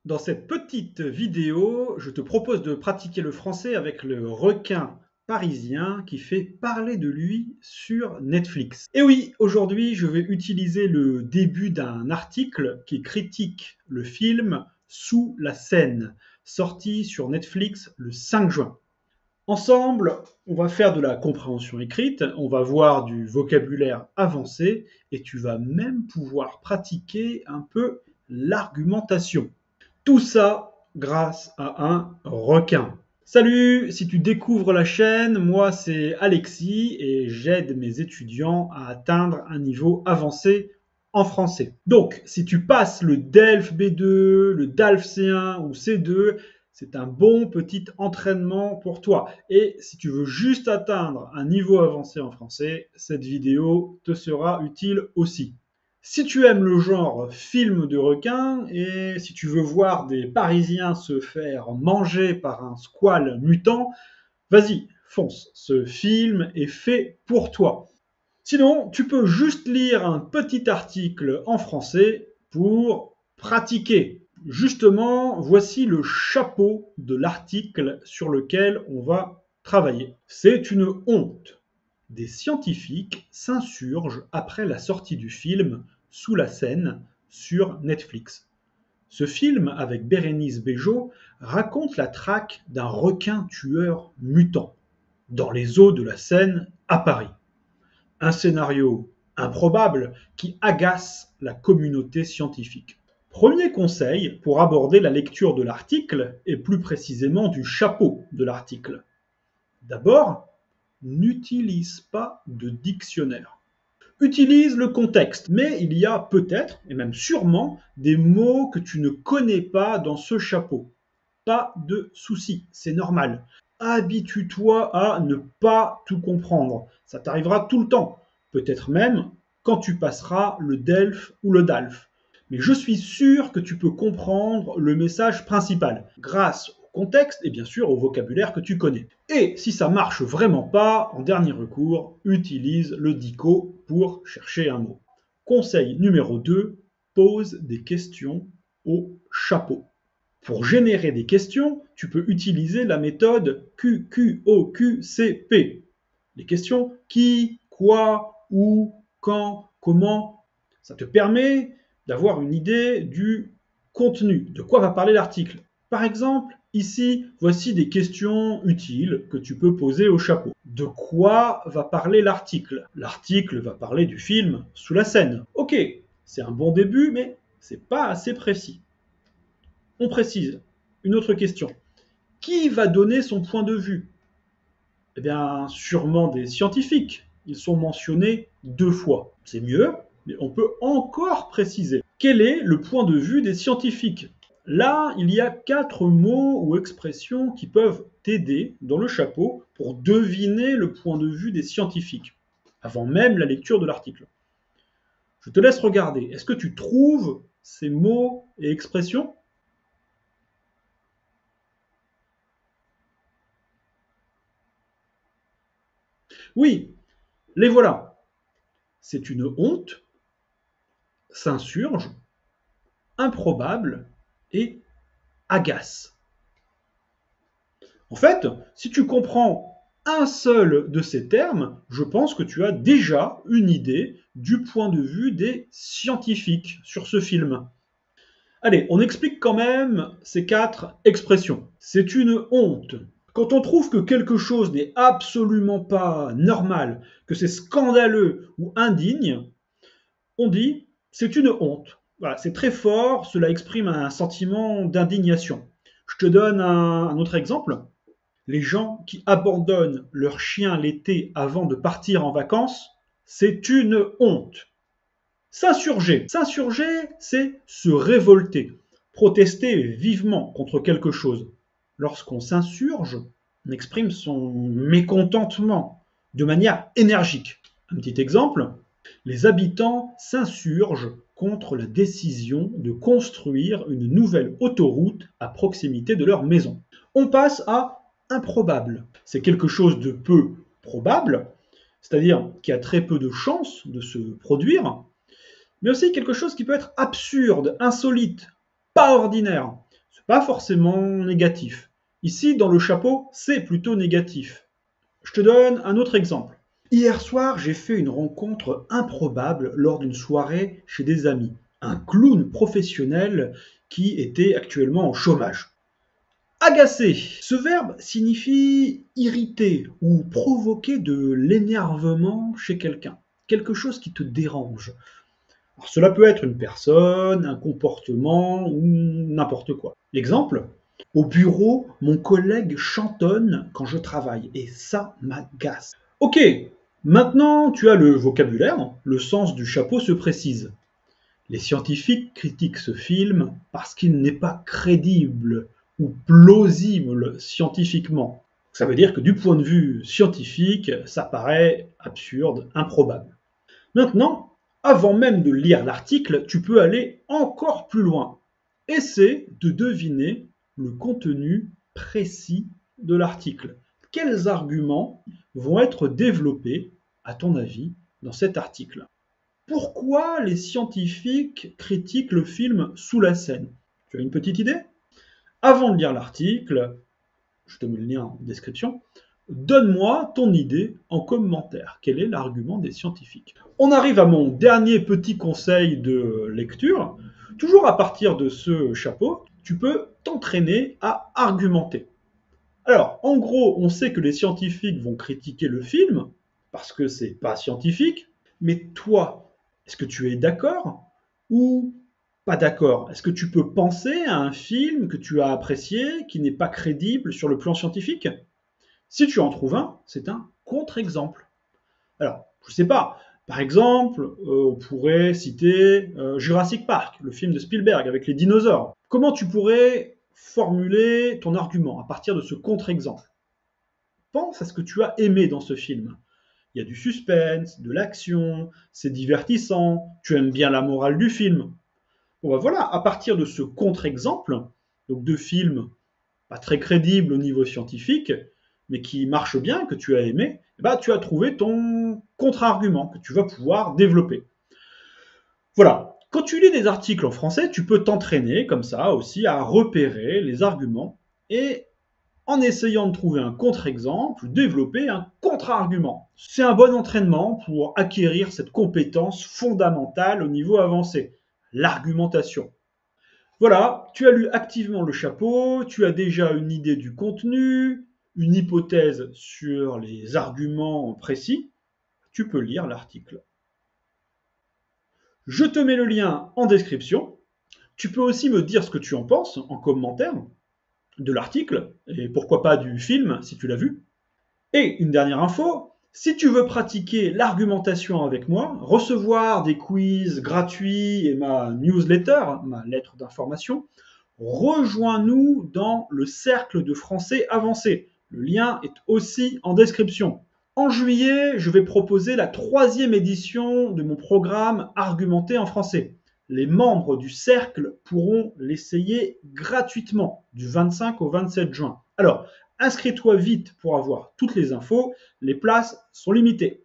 Dans cette petite vidéo, je te propose de pratiquer le français avec le requin parisien qui fait parler de lui sur Netflix. Et oui, aujourd'hui, je vais utiliser le début d'un article qui critique le film Sous la Seine, sorti sur Netflix le 5 juin. Ensemble, on va faire de la compréhension écrite, on va voir du vocabulaire avancé et tu vas même pouvoir pratiquer un peu l'argumentation. Tout ça grâce à un requin. Salut, si tu découvres la chaîne, moi c'est Alexis et j'aide mes étudiants à atteindre un niveau avancé en français. Donc, si tu passes le DELF B2, le DALF C1 ou C2, c'est un bon petit entraînement pour toi. Et si tu veux juste atteindre un niveau avancé en français, cette vidéo te sera utile aussi. Si tu aimes le genre film de requin et si tu veux voir des Parisiens se faire manger par un squale mutant, vas-y, fonce, ce film est fait pour toi. Sinon, tu peux juste lire un petit article en français pour pratiquer. Justement, voici le chapeau de l'article sur lequel on va travailler. C'est une honte. Des scientifiques s'insurgent après la sortie du film Sous la Seine sur Netflix. Ce film, avec Bérénice Bejo, raconte la traque d'un requin tueur mutant dans les eaux de la Seine à Paris. Un scénario improbable qui agace la communauté scientifique. Premier conseil pour aborder la lecture de l'article et plus précisément du chapeau de l'article. D'abord, n'utilise pas de dictionnaire. Utilise le contexte, mais il y a peut-être, et même sûrement, des mots que tu ne connais pas dans ce chapeau. Pas de souci, c'est normal. Habitue-toi à ne pas tout comprendre. Ça t'arrivera tout le temps. Peut-être même quand tu passeras le DELF ou le DALF. Mais je suis sûr que tu peux comprendre le message principal grâce au contexte et bien sûr au vocabulaire que tu connais. Et si ça marche vraiment pas, en dernier recours, utilise le dico pour chercher un mot. Conseil numéro 2, pose des questions au chapeau. Pour générer des questions, tu peux utiliser la méthode QQOQCP. Les questions qui, quoi, où, quand, comment. Ça te permet d'avoir une idée du contenu, de quoi va parler l'article. Par exemple, ici, voici des questions utiles que tu peux poser au chapeau. De quoi va parler l'article? L'article va parler du film Sous la Seine. Ok, c'est un bon début, mais c'est pas assez précis. On précise. Une autre question. Qui va donner son point de vue? Eh bien, sûrement des scientifiques. Ils sont mentionnés 2 fois. C'est mieux, mais on peut encore préciser. Quel est le point de vue des scientifiques? Là, il y a 4 mots ou expressions qui peuvent t'aider dans le chapeau pour deviner le point de vue des scientifiques, avant même la lecture de l'article. Je te laisse regarder. Est-ce que tu trouves ces mots et expressions? Oui, les voilà. C'est une honte, s'insurge, improbable et agace. En fait, si tu comprends un seul de ces termes, je pense que tu as déjà une idée du point de vue des scientifiques sur ce film. Allez, on explique quand même ces 4 expressions. C'est une honte. Quand on trouve que quelque chose n'est absolument pas normal, que c'est scandaleux ou indigne, on dit c'est une honte. Voilà, c'est très fort, cela exprime un sentiment d'indignation. Je te donne un autre exemple. Les gens qui abandonnent leur chien l'été avant de partir en vacances, c'est une honte. S'insurger. S'insurger, c'est se révolter, protester vivement contre quelque chose. Lorsqu'on s'insurge, on exprime son mécontentement de manière énergique. Un petit exemple, les habitants s'insurgent contre la décision de construire une nouvelle autoroute à proximité de leur maison. On passe à improbable. C'est quelque chose de peu probable, c'est-à-dire qui a très peu de chances de se produire, mais aussi quelque chose qui peut être absurde, insolite, pas ordinaire. C'est pas forcément négatif. Ici, dans le chapeau, c'est plutôt négatif. Je te donne un autre exemple. Hier soir, j'ai fait une rencontre improbable lors d'une soirée chez des amis. Un clown professionnel qui était actuellement au chômage. Agacer. Ce verbe signifie irriter ou provoquer de l'énervement chez quelqu'un. Quelque chose qui te dérange. Alors, cela peut être une personne, un comportement ou n'importe quoi. Exemple, au bureau, mon collègue chantonne quand je travaille et ça m'agace. Ok, maintenant tu as le vocabulaire, le sens du chapeau se précise. Les scientifiques critiquent ce film parce qu'il n'est pas crédible ou plausible scientifiquement. Ça veut dire que du point de vue scientifique, ça paraît absurde, improbable. Maintenant, avant même de lire l'article, tu peux aller encore plus loin. Essaie de deviner le contenu précis de l'article. Quels arguments vont être développés, à ton avis, dans cet article? Pourquoi les scientifiques critiquent le film Sous la Seine? Tu as une petite idée? Avant de lire l'article, je te mets le lien en description, donne-moi ton idée en commentaire. Quel est l'argument des scientifiques? On arrive à mon dernier petit conseil de lecture. Toujours à partir de ce chapeau, tu peux t'entraîner à argumenter. Alors, en gros, on sait que les scientifiques vont critiquer le film parce que c'est pas scientifique, mais toi, est-ce que tu es d'accord ou pas d'accord? Est-ce que tu peux penser à un film que tu as apprécié qui n'est pas crédible sur le plan scientifique? Si tu en trouves un, c'est un contre-exemple. Alors, je ne sais pas, par exemple, on pourrait citer Jurassic Park, le film de Spielberg avec les dinosaures. Comment tu pourrais formuler ton argument à partir de ce contre-exemple? Pense à ce que tu as aimé dans ce film. Il y a du suspense, de l'action, c'est divertissant, tu aimes bien la morale du film. Bon ben voilà, à partir de ce contre-exemple, donc de films pas très crédibles au niveau scientifique, mais qui marche bien, que tu as aimé, bah, tu as trouvé ton contre-argument que tu vas pouvoir développer. Voilà. Quand tu lis des articles en français, tu peux t'entraîner comme ça aussi à repérer les arguments et en essayant de trouver un contre-exemple, développer un contre-argument. C'est un bon entraînement pour acquérir cette compétence fondamentale au niveau avancé, l'argumentation. Voilà, tu as lu activement le chapeau, tu as déjà une idée du contenu, une hypothèse sur les arguments précis. Tu peux lire l'article. Je te mets le lien en description. Tu peux aussi me dire ce que tu en penses en commentaire de l'article, et pourquoi pas du film si tu l'as vu. Et une dernière info, si tu veux pratiquer l'argumentation avec moi, recevoir des quiz gratuits et ma newsletter, ma lettre d'information, rejoins-nous dans le cercle de français avancé. Le lien est aussi en description. En juillet, je vais proposer la 3e édition de mon programme Argumenter en français. Les membres du cercle pourront l'essayer gratuitement du 25 au 27 juin. Alors, inscris-toi vite pour avoir toutes les infos, les places sont limitées.